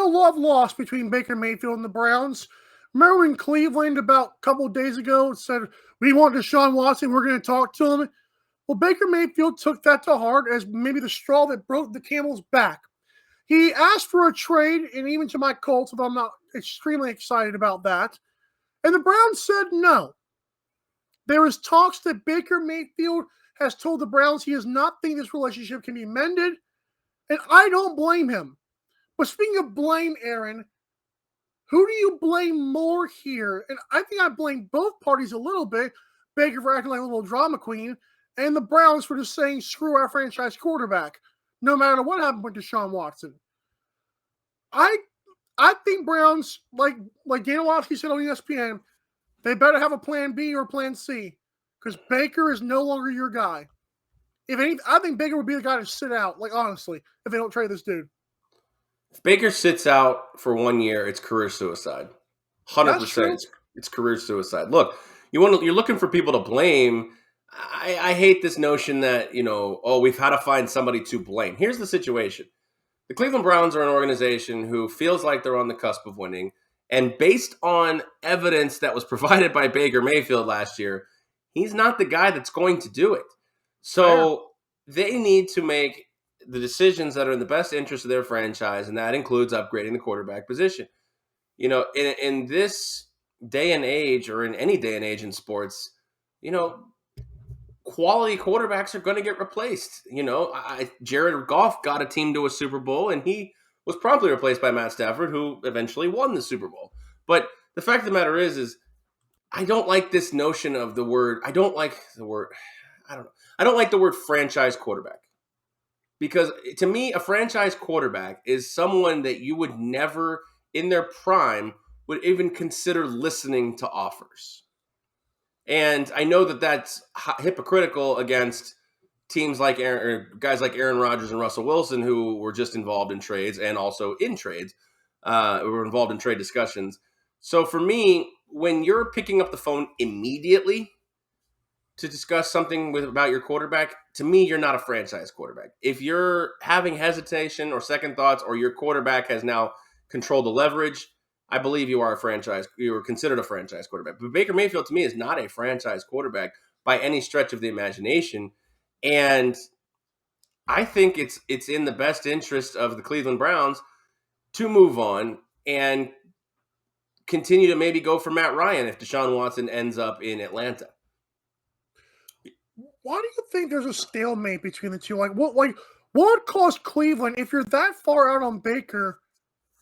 no love lost between Baker Mayfield and the Browns. Remember when Cleveland about a couple of days ago said, we want Deshaun Watson, we're going to talk to him? Well, Baker Mayfield took that to heart as maybe the straw that broke the camel's back. He asked for a trade, and even to my Colts, if I'm not extremely excited about that. And the Browns said no. There is talks that Baker Mayfield has told the Browns he does not think this relationship can be mended, and I don't blame him. But speaking of blame, Aaron, who do you blame more here? And I think I blame both parties a little bit. Baker for acting like a little drama queen, and the Browns for just saying, screw our franchise quarterback, no matter what happened with Deshaun Watson. I think Browns, like Danilowski said on ESPN, they better have a plan B or plan C, because Baker is no longer your guy. If anything, I think Baker would be the guy to sit out, like honestly, if they don't trade this dude. If Baker sits out for 1 year, it's career suicide. 100%. It's career suicide. Look, you're looking for people to blame. I hate this notion that, we've had to find somebody to blame. Here's the situation. The Cleveland Browns are an organization who feels like they're on the cusp of winning. And based on evidence that was provided by Baker Mayfield last year, he's not the guy that's going to do it. So they need to make the decisions that are in the best interest of their franchise, and that includes upgrading the quarterback position. In this day and age, or in any day and age in sports, quality quarterbacks are going to get replaced. Jared Goff got a team to a Super Bowl, and he was promptly replaced by Matt Stafford, who eventually won the Super Bowl. But the fact of the matter is I don't like this notion of the word. I don't like the word franchise quarterback. Because to me, a franchise quarterback is someone that you would never, in their prime, would even consider listening to offers. And I know that that's hypocritical against teams like guys like Aaron Rodgers and Russell Wilson, who were just involved in trades and also in trades, were involved in trade discussions. So for me, when you're picking up the phone immediately to discuss something about your quarterback, to me, you're not a franchise quarterback. If you're having hesitation or second thoughts, or your quarterback has now controlled the leverage, I believe you are considered a franchise quarterback. But Baker Mayfield, to me, is not a franchise quarterback by any stretch of the imagination. And I think it's in the best interest of the Cleveland Browns to move on and continue to maybe go for Matt Ryan if Deshaun Watson ends up in Atlanta. Why do you think there's a stalemate between the two? What would cause Cleveland, if you're that far out on Baker?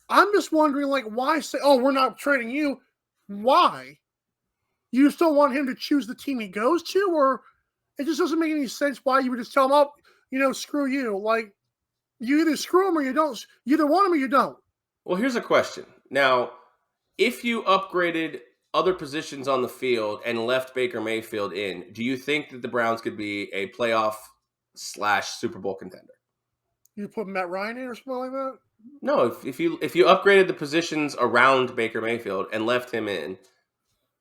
I'm just wondering, why say, oh, we're not trading you? Why? You still want him to choose the team he goes to? Or it just doesn't make any sense why you would just tell him, oh, screw you. You either screw him or you don't. You either want him or you don't. Well, here's a question. Now, if you upgraded other positions on the field and left Baker Mayfield in, do you think that the Browns could be a playoff / Super Bowl contender? You put Matt Ryan in or something like that? No, if you upgraded the positions around Baker Mayfield and left him in.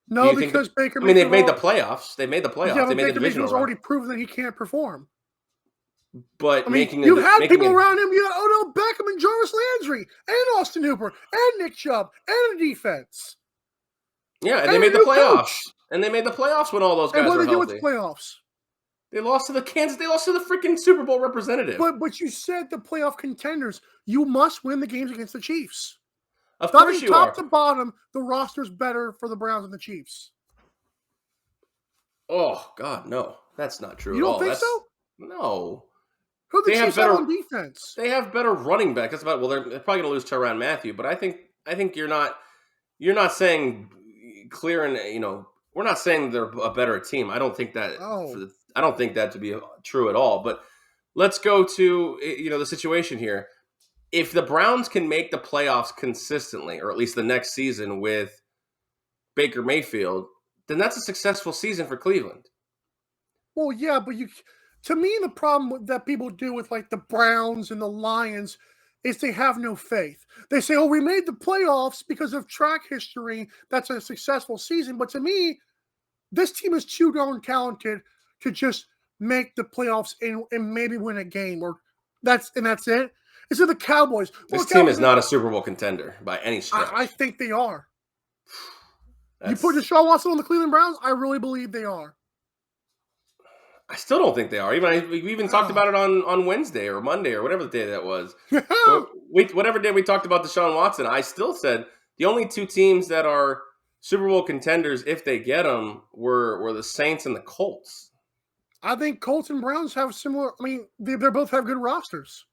No, because Baker Mayfield. They've made the playoffs. They made the playoffs. Yeah, they made Baker the divisional Mayfield's already proven that he can't perform. But you had people around him. You had Odell Beckham and Jarvis Landry and Austin Hooper and Nick Chubb and a defense. Yeah, and they made the playoffs. And they made the playoffs when all those guys were healthy. And what did they do with the playoffs? They lost to the freaking Super Bowl representative. But you said the playoff contenders. You must win the games against the Chiefs. Of course you are. Top to bottom, the roster's better for the Browns and the Chiefs. Oh, God, no. That's not true at all. You don't think so? No. Who the Chiefs have on defense? They have better running back. That's about. Well, they're probably going to lose Tyrann Mathieu, but I think you're not saying clear and we're not saying they're a better team. I don't think that. I don't think that to be true at all. But let's go to the situation here. If the Browns can make the playoffs consistently, or at least the next season with Baker Mayfield, then that's a successful season for Cleveland. Well, yeah, but to me, the problem that people do with the Browns and the Lions is they have no faith. They say, oh, we made the playoffs because of track history. That's a successful season. But to me, this team is too darn talented to just make the playoffs and maybe win a game. That's it. It's in the Cowboys. Well, This the team Cowboys is not a Super Bowl contender by any I stretch. think they are. You put That's Deshaun Watson on the Cleveland Browns, I really believe they are. I still don't think they are. We even talked Oh. about it on Wednesday or Monday or whatever the day that was. Yeah. Whatever day we talked about Deshaun Watson, I still said the only two teams that are Super Bowl contenders if they get them were the Saints and the Colts. I think Colts and Browns have similar. I mean, they both have good rosters.